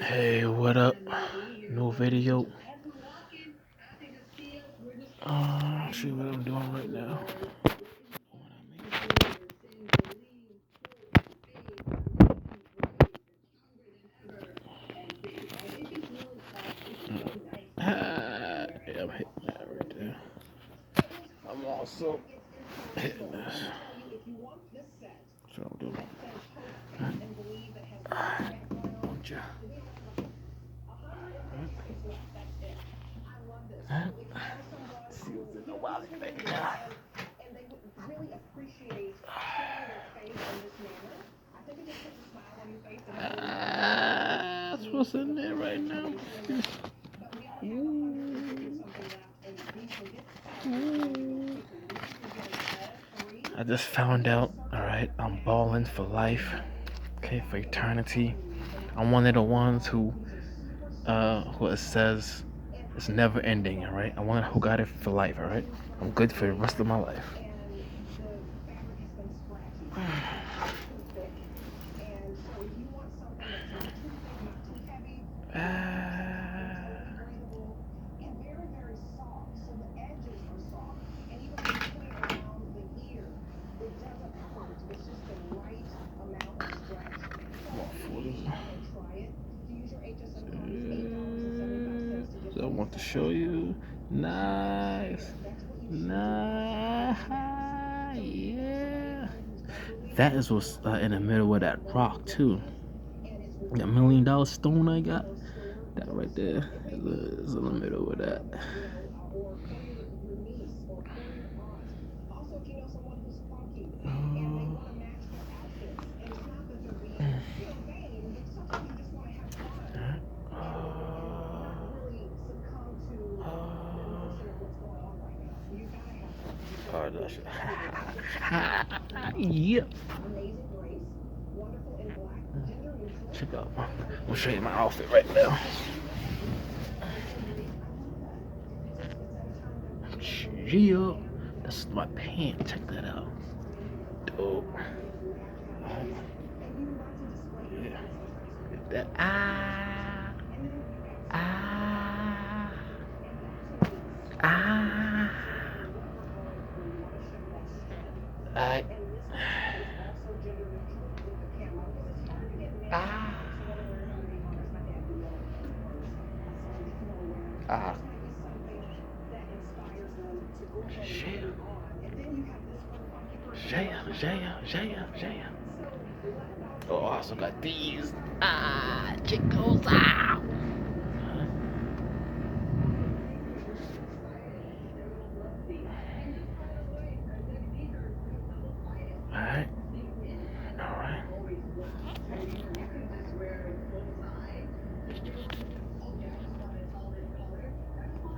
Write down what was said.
Hey, what up? No video. See what I'm doing right now. Yeah, I'm hitting that right there. I'm also hitting this. That's what I'm doing. Gotcha. See what's in the wallet right now. That's what's in there right now. I just found out, alright, I'm balling for life, okay, for eternity. I'm one of the ones who it says it's never ending, alright? I'm one who got it for life, alright? I'm good for the rest of my life. I want to show you. Nice. Nice. Yeah. That is what's in the middle of that rock, too. That $1 million stone I got. That right there is in the middle of that. Oh, that's yep. Check out. I'm gonna show you my outfit right now. Yeah, that's my pants. Check that out. Dope. Yeah. That ah ah. I ah ah. Jaya. Oh, I also got these. Chicos.